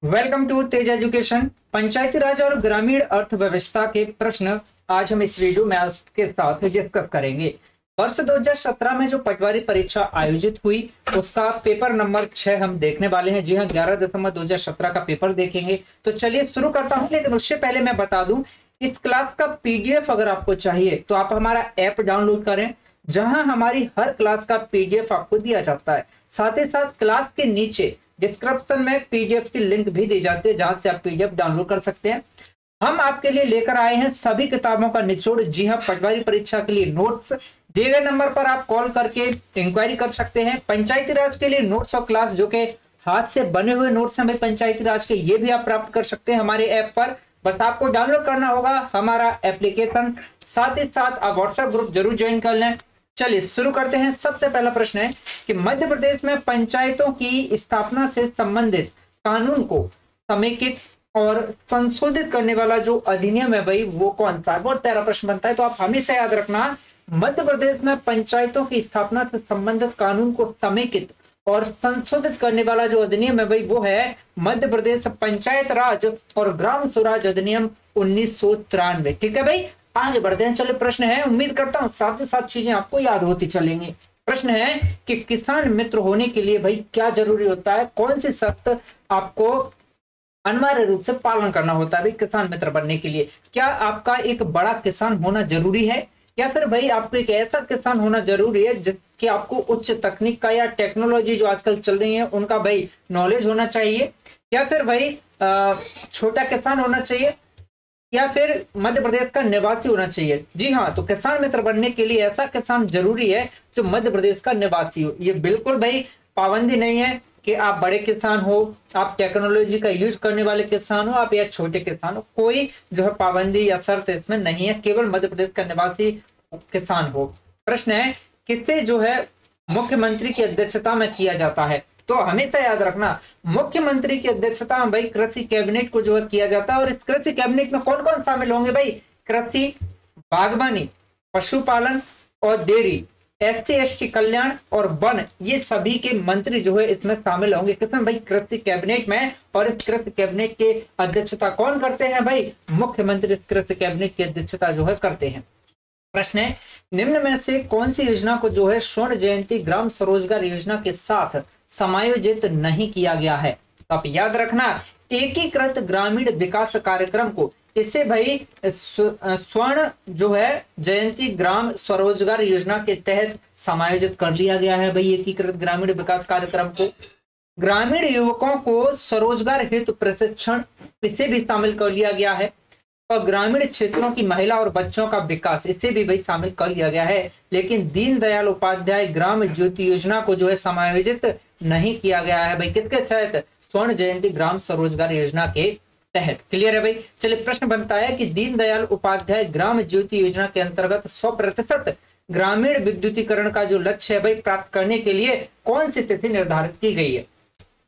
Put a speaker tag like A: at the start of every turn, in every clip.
A: Welcome to Tej education. पंचायती राज और ग्रामीण अर्थव्यवस्था के प्रश्न आज हम इस वीडियो में आपके साथ डिस्कस करेंगे। वर्ष 2017 में जो पटवारी परीक्षा आयोजित हुई उसका पेपर नंबर 6 हम देखने वाले हैं। जी हाँ, 11 दिसंबर 2017 का पेपर देखेंगे। तो चलिए शुरू करता हूं, लेकिन उससे पहले मैं बता दूं, इस क्लास का पीडीएफ अगर आपको चाहिए तो आप हमारा ऐप डाउनलोड करें, जहां हमारी हर क्लास का पीडीएफ आपको दिया जाता है। साथ ही साथ क्लास के नीचे डिस्क्रिप्शन में पीडीएफ की लिंक भी दी जाती है, जहां से आप पीडीएफ डाउनलोड कर सकते हैं। हम आपके लिए लेकर आए हैं सभी किताबों का निचोड़। जी हाँ, पटवारी परीक्षा के लिए नोट्स दिए गए नंबर पर आप कॉल करके इंक्वायरी कर सकते हैं। पंचायती राज के लिए नोट्स और क्लास, जो कि हाथ से बने हुए नोट्स हैं पंचायती राज के, ये भी आप प्राप्त कर सकते हैं हमारे ऐप पर। बस आपको डाउनलोड करना होगा हमारा एप्लीकेशन। साथ ही साथ आप व्हाट्सएप ग्रुप जरूर ज्वाइन कर लें। चलिए शुरू करते हैं। सबसे पहला प्रश्न है कि मध्य प्रदेश में पंचायतों की स्थापना से संबंधित कानून को समेकित और संशोधित करने वाला जो अधिनियम है भाई, वो कौन सा है? बहुत प्यारा प्रश्न बनता है। तो आप हमेशा याद रखना, मध्य प्रदेश में पंचायतों की स्थापना से संबंधित कानून को समेकित और संशोधित करने वाला जो अधिनियम है भाई, वो है मध्य प्रदेश पंचायत राज और ग्राम स्वराज अधिनियम 1993। ठीक है भाई, आगे बढ़ते हैं। चलिए प्रश्न है, उम्मीद करता हूं साथ ही साथ चीजें आपको याद होती चलेंगी। प्रश्न है कि किसान मित्र होने के लिए भाई क्या जरूरी होता है? कौन सी शर्त आपको अनिवार्य रूप से पालन करना होता है भाई किसान मित्र बनने के लिए? क्या आपका एक बड़ा किसान होना जरूरी है, या फिर भाई आपको एक ऐसा किसान होना जरूरी है जिसके आपको उच्च तकनीक का या टेक्नोलॉजी जो आजकल चल रही है उनका भाई नॉलेज होना चाहिए, या फिर भाई छोटा किसान होना चाहिए, या फिर मध्य प्रदेश का निवासी होना चाहिए? जी हाँ, तो किसान मित्र बनने के लिए ऐसा किसान जरूरी है जो मध्य प्रदेश का निवासी हो। ये बिल्कुल भाई पाबंदी नहीं है कि आप बड़े किसान हो, आप टेक्नोलॉजी का यूज करने वाले किसान हो, आप या छोटे किसान हो, कोई जो है पाबंदी या शर्त इसमें नहीं है, केवल मध्य प्रदेश का निवासी किसान हो। प्रश्न है, किससे जो है मुख्यमंत्री की अध्यक्षता में किया जाता है? तो हमेशा याद रखना, मुख्यमंत्री की अध्यक्षता में भाई कृषि कैबिनेट को जो है किया जाता है। और इस कृषि कैबिनेट में कौन कौन शामिल होंगे भाई? कृषि, बागवानी, पशुपालन और डेयरी, एससी एसटी कल्याण और वन, ये सभी के मंत्री जो है इसमें शामिल होंगे। किसमें भाई? कृषि कैबिनेट में। और इस कृषि कैबिनेट की अध्यक्षता कौन करते हैं भाई? मुख्यमंत्री इस कृषि कैबिनेट की अध्यक्षता जो है करते हैं। प्रश्न है, निम्न में से कौन सी योजना को जो है स्वर्ण जयंती ग्राम स्वरोजगार योजना के साथ समायोजित नहीं किया गया है? तो आप याद रखना, एकीकृत ग्रामीण विकास कार्यक्रम को, इसे भाई स्वर्ण जो है जयंती ग्राम स्वरोजगार योजना के तहत समायोजित कर लिया गया है भाई, एकीकृत ग्रामीण विकास कार्यक्रम को। ग्रामीण युवकों को स्वरोजगार हेतु प्रशिक्षण, इसे भी शामिल कर लिया गया है। और ग्रामीण क्षेत्रों की महिला और बच्चों का विकास, इसे भी भाई शामिल कर लिया गया है। लेकिन दीनदयाल उपाध्याय ग्राम ज्योति योजना को जो है समायोजित नहीं किया गया है भाई, किसके तहत? स्वर्ण जयंती ग्राम स्वरोजगार योजना के तहत। क्लियर है भाई? चलिए प्रश्न बनता है कि दीनदयाल उपाध्याय ग्राम ज्योति योजना के अंतर्गत 100% ग्रामीण विद्युतीकरण का जो लक्ष्य है भाई प्राप्त करने के लिए कौन सी तिथि निर्धारित की गई है?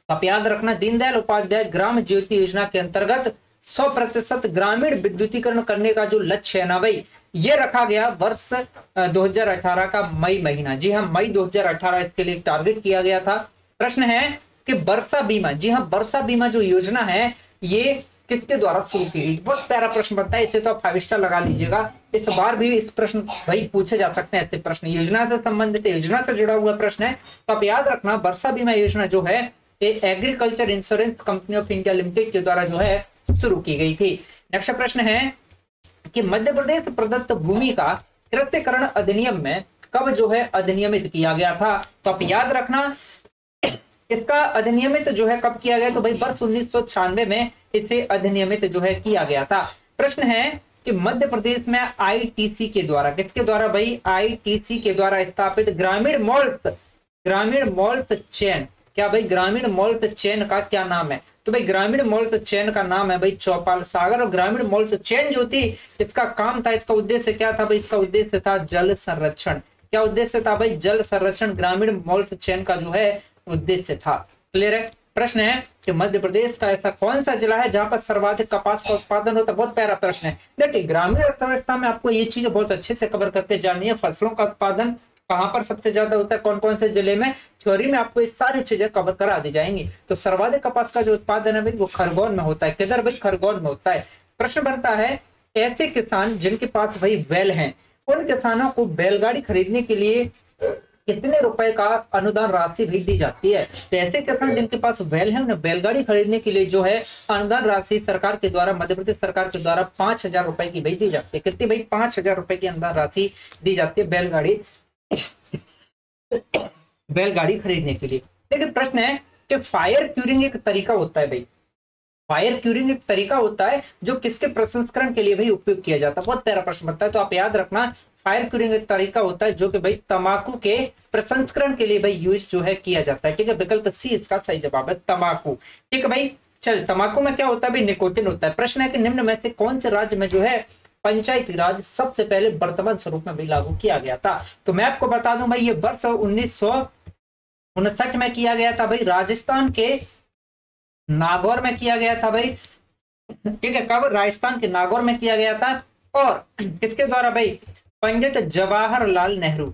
A: आप याद रखना, दीनदयाल उपाध्याय ग्राम ज्योति योजना के अंतर्गत 100% ग्रामीण विद्युतीकरण करने का जो लक्ष्य है ना भाई, ये रखा गया वर्ष 2018 का मई महीना। जी हाँ, मई 2018 इसके लिए टारगेट किया गया था। प्रश्न है कि वर्षा बीमा, जी हाँ, वर्षा बीमा जो योजना है ये किसके द्वारा शुरू की गई? बहुत प्यारा प्रश्न बनता है, इसे तो आप 5 स्टार लगा लीजिएगा। इस बार भी इस प्रश्न भाई पूछे जा सकते हैं ऐसे प्रश्न, योजना से संबंधित, योजना से जुड़ा हुआ प्रश्न है। तो आप याद रखना, वर्षा बीमा योजना जो है ये agriculture insurance company of India limited के द्वारा जो है शुरू की गई थी। नेक्स्ट प्रश्न है कि मध्य प्रदेश प्रदत्त भूमि का कृषिकरण अधिनियम में कब जो है अधिनियमित किया गया था? तो आप याद रखना, इसका अधिनियमित जो है कब किया गया? तो भाई वर्ष 1996 में इसे अधिनियमित जो है किया गया था। प्रश्न है कि मध्य प्रदेश में आईटीसी के द्वारा, किसके द्वारा भाई? आईटीसी के द्वारा स्थापित ग्रामीण मॉल्स चेन, क्या भाई ग्रामीण मॉल्स चेन का क्या नाम है? तो भाई ग्रामीण मॉल्स चेन का नाम है भाई चौपाल सागर। और ग्रामीण मॉल्स चेन जो थी, इसका काम था, इसका उद्देश्य क्या था भाई? इसका उद्देश्य था जल संरक्षण। क्या उद्देश्य था भाई? जल संरक्षण ग्रामीण मॉल्स चेन का जो है उद्देश्य था। क्लियर है? प्रश्न है कि मध्य प्रदेश का ऐसा कौन सा जिला है जहां पर सर्वाधिक कपास का उत्पादन होता है? बहुत प्यारा प्रश्न है। देखिए, ग्रामीण अर्थव्यवस्था में आपको ये चीजें बहुत अच्छे से कवर करके जाननी है, फसलों का उत्पादन कहां पर सबसे ज्यादा होता है, कौन कौन से जिले में, थ्योरी में आपको ये सारी चीजें कवर करा दी जाएंगी। तो सर्वाधिक कपास का जो उत्पादन है भाई वो खरगोन में होता है। किधर भाई, खरगोन में होता है। प्रश्न बनता है ऐसे किसान जिनके पास भाई बैल हैं, उन किसानों को बैलगाड़ी खरीदने के लिए कितने रुपए का अनुदान राशि भी दी जाती है। तो ऐसे किसान जिनके पास बैल है उन्हें बैलगाड़ी खरीदने के लिए जो है अनुदान राशि सरकार के द्वारा, मध्य प्रदेश सरकार के द्वारा 5,000 रुपए की भाई दी जाती है। कितनी भाई, 5,000 रुपए की अनुदान राशि दी जाती है बैलगाड़ी खरीदने के लिए। लेकिन प्रश्न है कि फायर क्यूरिंग एक तरीका होता है भाई, फायर क्यूरिंग एक तरीका होता है जो किसके प्रसंस्करण के लिए भाई उपयोग किया जाता है। बहुत प्यारा प्रश्न बनता है, तो आप याद रखना फायर क्यूरिंग एक तरीका होता है जो कि भाई तंबाकू के प्रसंस्करण के लिए भाई यूज जो है किया जाता है। ठीक है, विकल्प सी इसका सही जवाब है, तंबाकू। ठीक है भाई, चल तंबाकू में क्या होता है भाई, निकोटिन होता है। प्रश्न है कि निम्न में से कौन से राज्य में जो है पंचायती राज सबसे पहले वर्तमान स्वरूप में भी लागू किया गया था। तो मैं आपको बता दूं भाई ये वर्ष 1959 में किया गया था भाई, राजस्थान के नागौर में किया गया था भाई। ठीक है, कब, राजस्थान के नागौर में किया गया था। और किसके द्वारा भाई, पंडित जवाहरलाल नेहरू,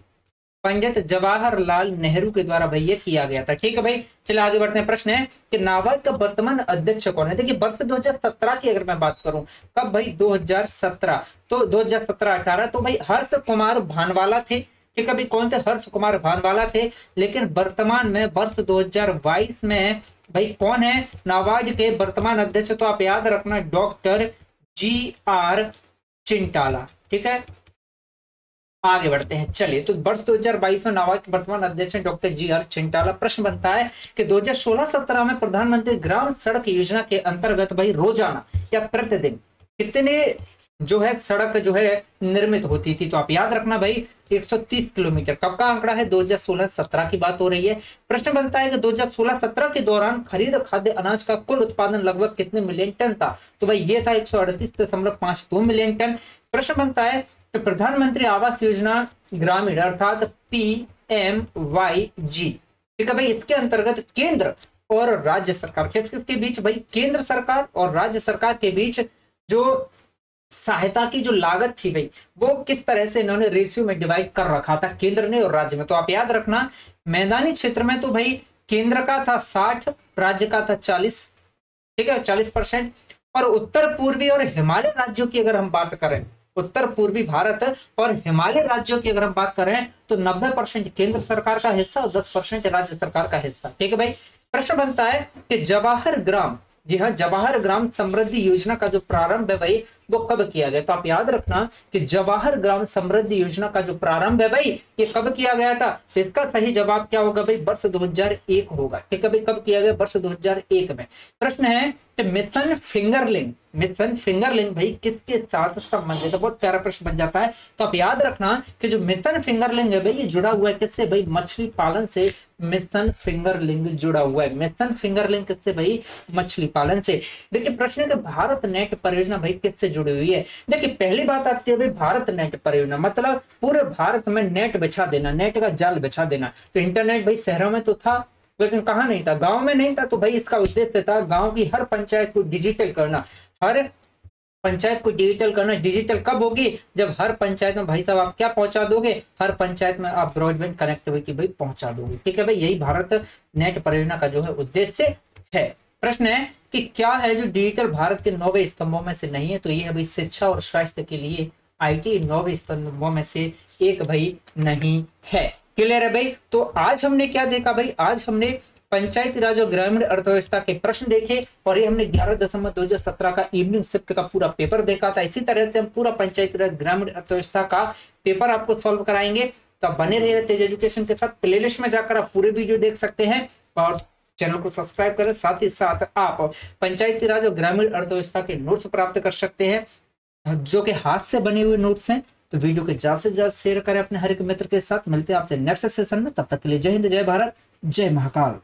A: पंडित जवाहरलाल नेहरू के द्वारा भाई ये किया गया था। ठीक है भाई, चलिए आगे बढ़ते हैं। प्रश्न है कि नाबार्ड का वर्तमान अध्यक्ष कौन है। देखिए वर्ष 2017 की अगर मैं बात करूं, कब भाई 2017, तो 2017-18 तो भाई हर्ष कुमार भानवाला थे। ठीक है भाई, कौन थे, हर्ष कुमार भानवाला थे। लेकिन वर्तमान में वर्ष 2022 में भाई कौन है नाबार्ड के वर्तमान अध्यक्ष, तो आप याद रखना डॉक्टर GR चिंटाला। ठीक है, आगे बढ़ते हैं। चलिए, तो वर्ष 2022 में नाबार्ड के वर्तमान अध्यक्ष डॉक्टर GR चिंटाला। प्रश्न बनता है कि 2016-17 में प्रधानमंत्री ग्राम सड़क योजना के अंतर्गत भाई रोजाना या प्रतिदिन कितने जो है सड़क जो है निर्मित होती थी। तो आप याद रखना भाई 130 किलोमीटर। कब का आंकड़ा है, 2016-17 की बात हो रही है। प्रश्न बनता है कि 2016-17 के दौरान खरीद खाद्य अनाज का कुल उत्पादन लगभग कितने मिलियन टन था। तो भाई ये था 138.52 मिलियन टन। प्रश्न बनता है कि प्रधानमंत्री आवास योजना ग्रामीण अर्थात PMYG, ठीक है भाई, इसके अंतर्गत केंद्र और राज्य सरकार, किस किसके बीच भाई, केंद्र सरकार और राज्य सरकार के बीच जो सहायता की जो लागत थी भाई वो किस तरह से इन्होंने रेशियो में डिवाइड कर रखा था, केंद्र ने और राज्य में। तो आप याद रखना मैदानी क्षेत्र में तो भाई केंद्र का था 60, राज्य का था 40। ठीक है, 40%। और उत्तर पूर्वी और हिमालय राज्यों की अगर हम बात करें, उत्तर पूर्वी भारत और हिमालय राज्यों की अगर हम बात करें तो 90% केंद्र सरकार का हिस्सा और 10% राज्य सरकार का हिस्सा। ठीक है भाई, प्रश्न बनता है कि जवाहर ग्राम, जी हाँ, जवाहर ग्राम समृद्धि योजना का जो प्रारंभ है भाई वो कब किया गया। तो आप याद रखना कि जवाहर ग्राम समृद्धि योजना का जो प्रारंभ है भाई ये कब किया गया था। तो इसका सही जवाब क्या होगा भाई, वर्ष 2001 होगा। ठीक है भाई, कब किया गया, वर्ष 2001 में। प्रश्न है कि मिशन फिंगरलिंग, मिशन फिंगरलिंग भाई किसके साथ संबंधित है। बहुत प्यारा प्रश्न बन जाता है। तो आप याद रखना कि जो मिशन फिंगरलिंग है भाई ये जुड़ा हुआ है किससे भाई, मछली पालन से। मिशन फिंगरलिंग जुड़ा हुआ है, मिशन फिंगरलिंग किससे भाई, मछली पालन से। देखिए प्रश्न है कि भारत नेट परियोजना भाई किससे जुड़ी हुई है। देखिए पहली बात आती है भाई भारत नेट परियोजना, मतलब पूरे भारत में नेट बिछा देना, नेट का जाल बिछा देना। तो इंटरनेट भाई शहरों में तो था लेकिन कहाँ नहीं था, गांव में नहीं था। तो भाई इसका उद्देश्य था गांव की हर पंचायत को डिजिटल करना, हर पंचायत को डिजिटल करना। डिजिटल कब होगी, जब हर पंचायत में भाई साहब आप क्या पहुंचा दोगे, हर पंचायत में आप ब्रॉडबैंड कनेक्टिविटी भाई पहुंचा दोगे। ठीक है भाई, यही भारत नेट परियोजना का जो है उद्देश्य है। प्रश्न है कि क्या है जो डिजिटल भारत के 9वें स्तंभों में से नहीं है। तो ये है भाई शिक्षा और स्वास्थ्य के लिए IT 9वें स्तंभों में से एक भाई नहीं है। क्लियर है भाई। तो आज हमने क्या देखा भाई, आज हमने पंचायती राज और ग्रामीण अर्थव्यवस्था के प्रश्न देखे और ये हमने 11/2017 का इवनिंग शिफ्ट का पूरा पेपर देखा था। इसी तरह से हम पूरा पंचायती राज ग्रामीण अर्थव्यवस्था का पेपर आपको सॉल्व कराएंगे। तो आप बने रहिए तेज एजुकेशन के साथ। प्लेलिस्ट में जाकर आप पूरे वीडियो देख सकते हैं और चैनल को सब्सक्राइब करें। साथ ही साथ आप पंचायती राज और ग्रामीण अर्थव्यवस्था के नोट्स प्राप्त कर सकते हैं जो कि हाथ से बने हुए नोट्स हैं। तो वीडियो को ज्यादा से ज्यादा शेयर करें अपने हर एक मित्र के साथ। मिलते हैं आपसे नेक्स्ट सेशन में, तब तक के लिए जय हिंद, जय भारत, जय महाकाल।